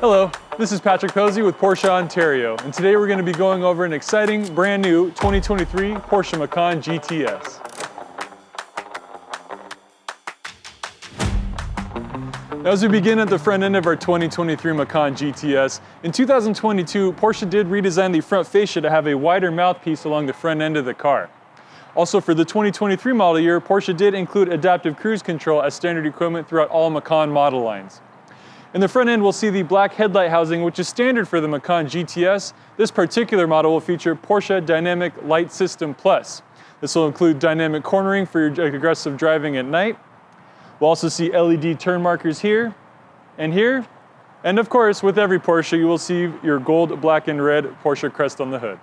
Hello, this is Patrick Posey with Porsche Ontario, and today we're going to be going over an exciting brand new 2023 Porsche Macan GTS. Now, as we begin at the front end of our 2023 Macan GTS, in 2022, Porsche did redesign the front fascia to have a wider mouthpiece along the front end of the car. Also, for the 2023 model year, Porsche did include adaptive cruise control as standard equipment throughout all Macan model lines. In the front end, we'll see the black headlight housing, which is standard for the Macan GTS. This particular model will feature Porsche Dynamic Light System Plus. This will include dynamic cornering for your aggressive driving at night. We'll also see LED turn markers here, and of course, with every Porsche, you will see your gold, black, and red Porsche crest on the hood.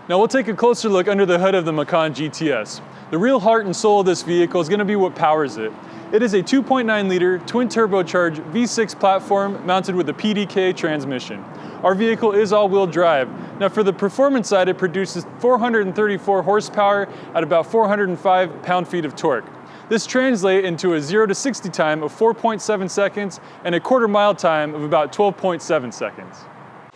Now we'll take a closer look under the hood of the Macan GTS. The real heart and soul of this vehicle is going to be what powers it. It is a 2.9-liter twin-turbocharged V6 platform mounted with a PDK transmission. Our vehicle is all-wheel drive. Now for the performance side, it produces 434 horsepower at about 405 pound-feet of torque. This translates into a 0 to 60 time of 4.7 seconds and a quarter-mile time of about 12.7 seconds.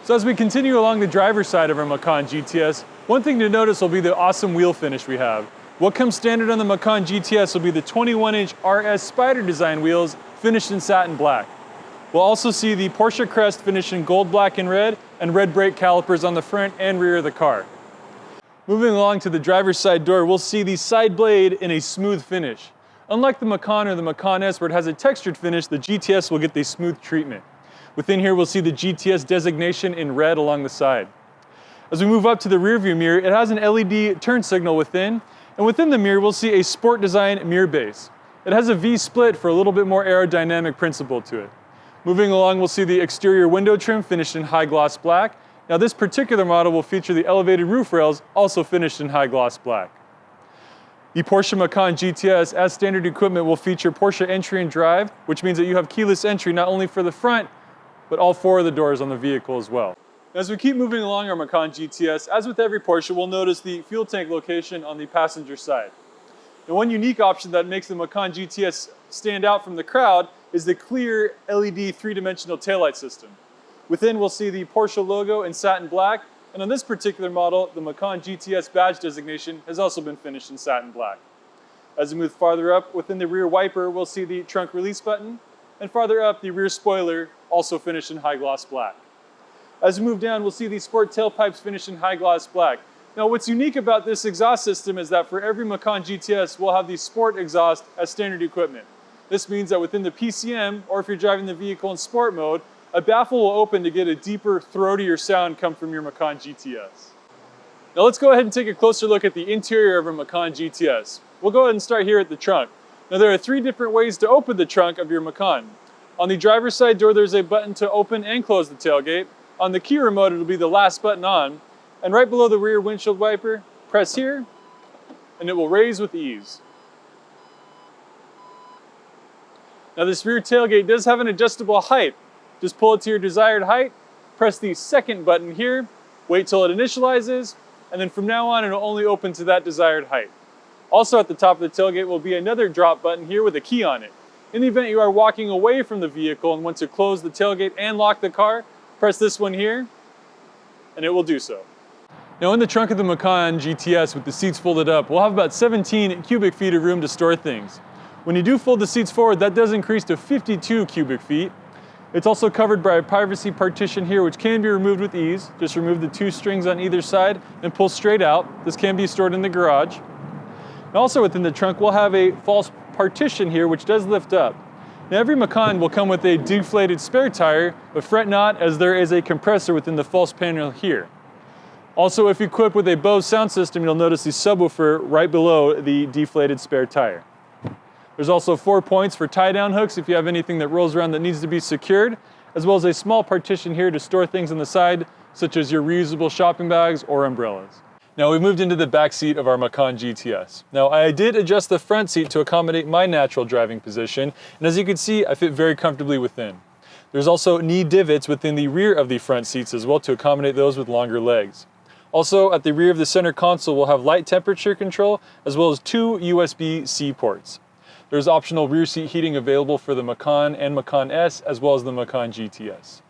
So as we continue along the driver's side of our Macan GTS, one thing to notice will be the awesome wheel finish we have. What comes standard on the Macan GTS will be the 21-inch RS Spider design wheels finished in satin black. We'll also see the Porsche crest finished in gold, black, and red brake calipers on the front and rear of the car. Moving along to the driver's side door, we'll see the side blade in a smooth finish. Unlike the Macan or the Macan S where it has a textured finish, the GTS will get the smooth treatment. Within here, we'll see the GTS designation in red along the side. As we move up to the rear view mirror, it has an LED turn signal within, and within the mirror, we'll see a sport design mirror base. It has a V-split for a little bit more aerodynamic principle to it. Moving along, we'll see the exterior window trim finished in high gloss black. Now this particular model will feature the elevated roof rails, also finished in high gloss black. The Porsche Macan GTS, as standard equipment, will feature Porsche Entry and Drive, which means that you have keyless entry not only for the front, but all four of the doors on the vehicle as well. As we keep moving along our Macan GTS, as with every Porsche, we'll notice the fuel tank location on the passenger side. Now, one unique option that makes the Macan GTS stand out from the crowd is the clear LED three-dimensional taillight system. Within, we'll see the Porsche logo in satin black, and on this particular model, the Macan GTS badge designation has also been finished in satin black. As we move farther up, within the rear wiper, we'll see the trunk release button, and farther up, the rear spoiler, also finished in high gloss black. As we move down, we'll see the sport tailpipes finished in high gloss black. Now, what's unique about this exhaust system is that for every Macan GTS, we'll have the sport exhaust as standard equipment. This means that within the PCM, or if you're driving the vehicle in sport mode, a baffle will open to get a deeper, throatier sound come from your Macan GTS. Now let's go ahead and take a closer look at the interior of a Macan GTS. We'll go ahead and start here at the trunk. Now there are three different ways to open the trunk of your Macan. On the driver's side door, there's a button to open and close the tailgate. On the key remote, it'll be the last button on, and right below the rear windshield wiper, press here, and it will raise with ease. Now this rear tailgate does have an adjustable height. Just pull it to your desired height, press the second button here, wait till it initializes, and then from now on, it'll only open to that desired height. Also at the top of the tailgate will be another drop button here with a key on it. In the event you are walking away from the vehicle and want to close the tailgate and lock the car, press this one here, and it will do so. Now in the trunk of the Macan GTS with the seats folded up, we'll have about 17 cubic feet of room to store things. When you do fold the seats forward, that does increase to 52 cubic feet. It's also covered by a privacy partition here, which can be removed with ease. Just remove the two strings on either side and pull straight out. This can be stored in the garage. And also within the trunk, we'll have a false partition here, which does lift up. Now every Macan will come with a deflated spare tire, but fret not, as there is a compressor within the false panel here. Also, if equipped with a Bose sound system, you'll notice the subwoofer right below the deflated spare tire. There's also 4 points for tie-down hooks if you have anything that rolls around that needs to be secured, as well as a small partition here to store things on the side, such as your reusable shopping bags or umbrellas. Now we've moved into the back seat of our Macan GTS. Now I did adjust the front seat to accommodate my natural driving position, and as you can see, I fit very comfortably within. There's also knee divots within the rear of the front seats as well to accommodate those with longer legs. Also, at the rear of the center console, we'll have light temperature control as well as 2 USB-C ports. There's optional rear seat heating available for the Macan and Macan S as well as the Macan GTS.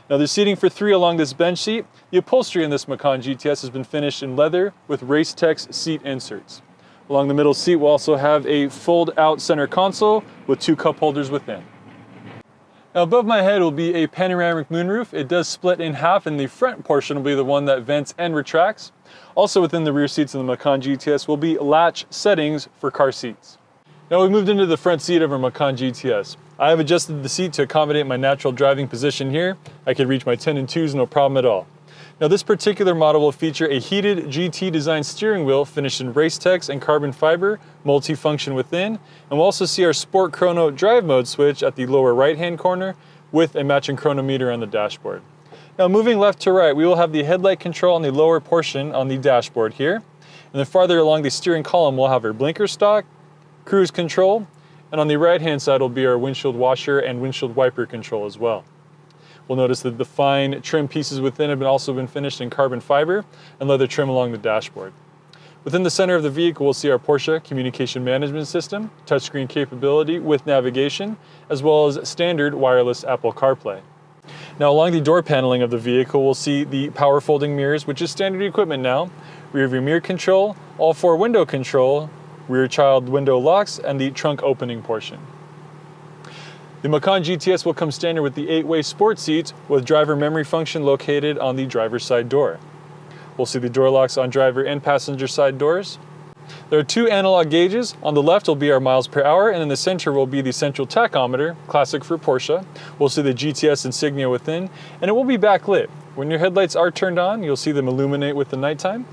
Now there's seating for 3 along this bench seat. The upholstery in this Macan GTS has been finished in leather with Racetex seat inserts. Along the middle seat we'll also have a fold-out center console with 2 cup holders within. Now above my head will be a panoramic moonroof. It does split in half, and the front portion will be the one that vents and retracts. Also within the rear seats of the Macan GTS will be latch settings for car seats. Now we moved into the front seat of our Macan GTS. I have adjusted the seat to accommodate my natural driving position here. I can reach my 10 and 2s no problem at all. Now this particular model will feature a heated GT design steering wheel finished in Racetex and carbon fiber, multi-function within, and we'll also see our Sport Chrono drive mode switch at the lower right hand corner with a matching chronometer on the dashboard. Now moving left to right, we will have the headlight control on the lower portion on the dashboard here, and then farther along the steering column we'll have our blinker stock, cruise control, and on the right hand side will be our windshield washer and windshield wiper control as well. We'll notice that the fine trim pieces within have also been finished in carbon fiber and leather trim along the dashboard. Within the center of the vehicle we'll see our Porsche communication management system, touchscreen capability with navigation, as well as standard wireless Apple CarPlay. Now along the door paneling of the vehicle we'll see the power folding mirrors, which is standard equipment now, rear view mirror control, all 4 window control, rear child window locks, and the trunk opening portion. The Macan GTS will come standard with the 8-way sport seats with driver memory function located on the driver's side door. We'll see the door locks on driver and passenger side doors. There are 2 analog gauges. On the left will be our miles per hour, and in the center will be the central tachometer, classic for Porsche. We'll see the GTS insignia within, and it will be backlit. When your headlights are turned on, you'll see them illuminate with the nighttime.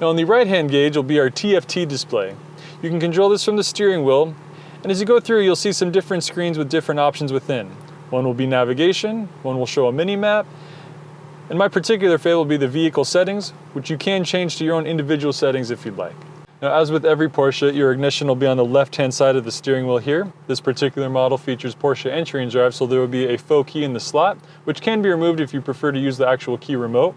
Now on the right-hand gauge will be our TFT display. You can control this from the steering wheel, and as you go through you'll see some different screens with different options within. One will be navigation, one will show a mini map, and my particular favorite will be the vehicle settings, which you can change to your own individual settings if you'd like. Now as with every Porsche, your ignition will be on the left-hand side of the steering wheel here. This particular model features Porsche Entry and Drive, so there will be a faux key in the slot, which can be removed if you prefer to use the actual key remote.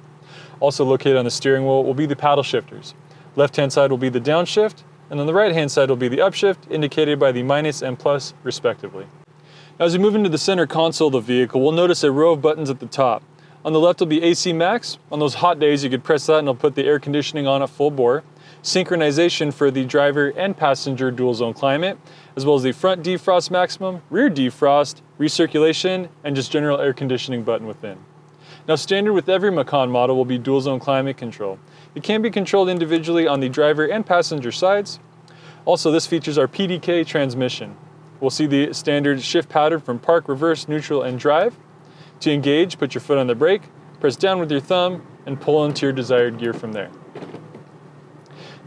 Also located on the steering wheel will be the paddle shifters. Left-hand side will be the downshift, and on the right-hand side will be the upshift, indicated by the minus and plus respectively. Now as we move into the center console of the vehicle, we'll notice a row of buttons at the top. On the left will be AC Max. On those hot days you could press that and it'll put the air conditioning on at full bore. Synchronization for the driver and passenger dual zone climate, as well as the front defrost maximum, rear defrost, recirculation, and just general air conditioning button within. Now standard with every Macan model will be dual zone climate control. It can be controlled individually on the driver and passenger sides. Also this features our PDK transmission. We'll see the standard shift pattern from park, reverse, neutral, and drive. To engage, put your foot on the brake, press down with your thumb, and pull into your desired gear from there.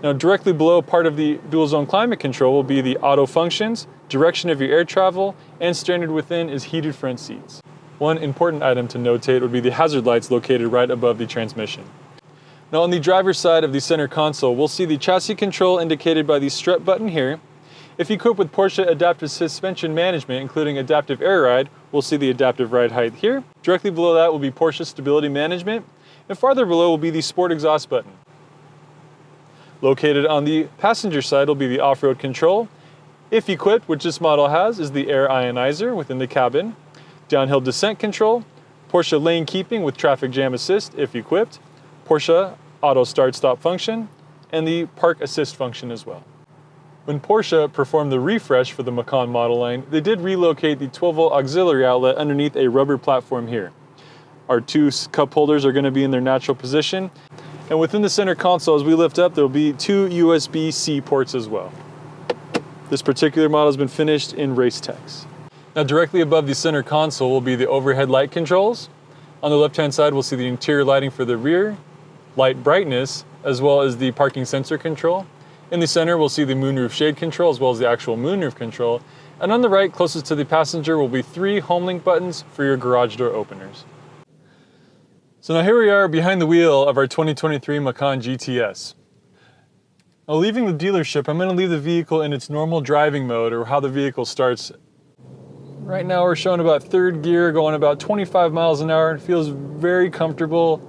Now directly below part of the dual zone climate control will be the auto functions, direction of your air travel, and standard within is heated front seats. One important item to notate would be the hazard lights located right above the transmission. Now on the driver's side of the center console, we'll see the chassis control indicated by the strut button here. If equipped with Porsche adaptive suspension management, including adaptive air ride, we'll see the adaptive ride height here. Directly below that will be Porsche stability management, and farther below will be the sport exhaust button. Located on the passenger side will be the off-road control. If equipped, which this model has, is the air ionizer within the cabin. Downhill descent control, Porsche lane keeping with traffic jam assist if equipped, Porsche auto start-stop function, and the park assist function as well. When Porsche performed the refresh for the Macan model line, they did relocate the 12-volt auxiliary outlet underneath a rubber platform here. Our 2 cup holders are going to be in their natural position, and within the center console as we lift up there will be 2 USB-C ports as well. This particular model has been finished in Racetex. Now directly above the center console will be the overhead light controls. On the left-hand side we'll see the interior lighting for the rear, light brightness, as well as the parking sensor control. In the center we'll see the moonroof shade control as well as the actual moonroof control. And on the right, closest to the passenger, will be 3 HomeLink buttons for your garage door openers. So now here we are behind the wheel of our 2023 Macan GTS. Now leaving the dealership, I'm going to leave the vehicle in its normal driving mode, or how the vehicle starts. Right now we're showing about 3rd gear, going about 25 miles an hour. It feels very comfortable.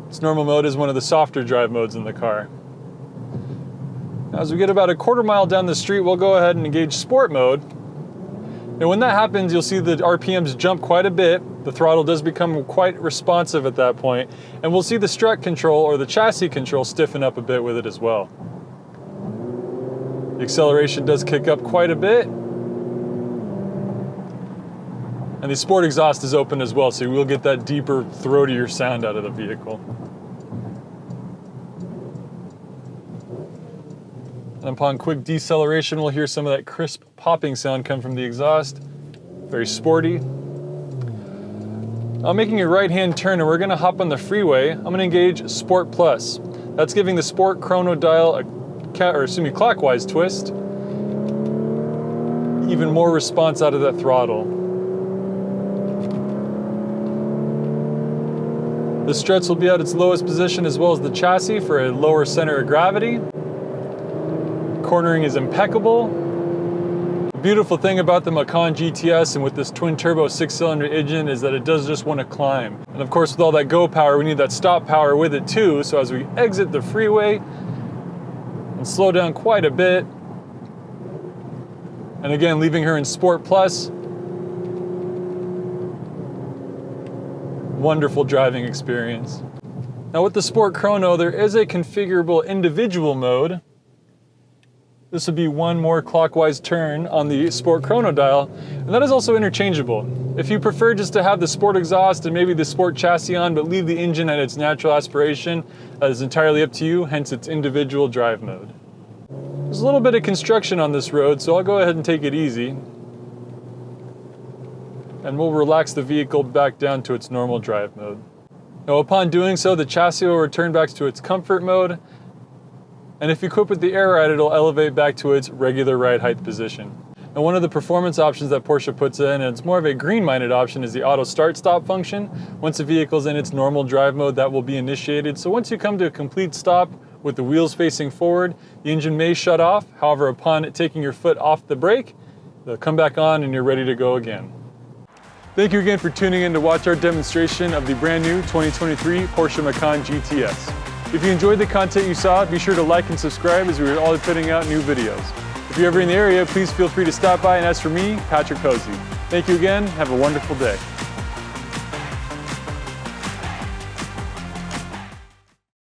Its normal mode is one of the softer drive modes in the car. Now as we get about a 1/4 mile down the street, we'll go ahead and engage sport mode. Now when that happens, you'll see the RPMs jump quite a bit. The throttle does become quite responsive at that point, and we'll see the strut control or the chassis control stiffen up a bit with it as well. The acceleration does kick up quite a bit. And the sport exhaust is open as well, so you will get that deeper, throatier sound out of the vehicle. And upon quick deceleration, we'll hear some of that crisp popping sound come from the exhaust. Very sporty. I'm making a right-hand turn and we're gonna hop on the freeway. I'm gonna engage Sport Plus. That's giving the Sport chrono dial a clockwise twist. Even more response out of that throttle. The struts will be at its lowest position as well as the chassis for a lower center of gravity. Cornering is impeccable. The beautiful thing about the Macan GTS and with this twin-turbo 6-cylinder engine is that it does just want to climb. And of course, with all that go power, we need that stop power with it too. So as we exit the freeway and slow down quite a bit, and again, leaving her in Sport Plus, wonderful driving experience. Now with the Sport Chrono, there is a configurable individual mode. This would be one more clockwise turn on the Sport Chrono dial, and that is also interchangeable. If you prefer just to have the Sport exhaust and maybe the Sport chassis on, but leave the engine at its natural aspiration, that is entirely up to you, hence its individual drive mode. There's a little bit of construction on this road, so I'll go ahead and take it easy. And we'll relax the vehicle back down to its normal drive mode. Now upon doing so, the chassis will return back to its comfort mode, and if equipped with the air ride, it'll elevate back to its regular ride height position. Now one of the performance options that Porsche puts in, and it's more of a green-minded option, is the auto start-stop function. Once the vehicle's in its normal drive mode, that will be initiated. So once you come to a complete stop with the wheels facing forward, the engine may shut off. However, upon taking your foot off the brake, they'll come back on and you're ready to go again. Thank you again for tuning in to watch our demonstration of the brand new 2023 Porsche Macan GTS. If you enjoyed the content you saw, be sure to like and subscribe as we are always putting out new videos. If you're ever in the area, please feel free to stop by, and as for me, Patrick Posey. Thank you again, have a wonderful day.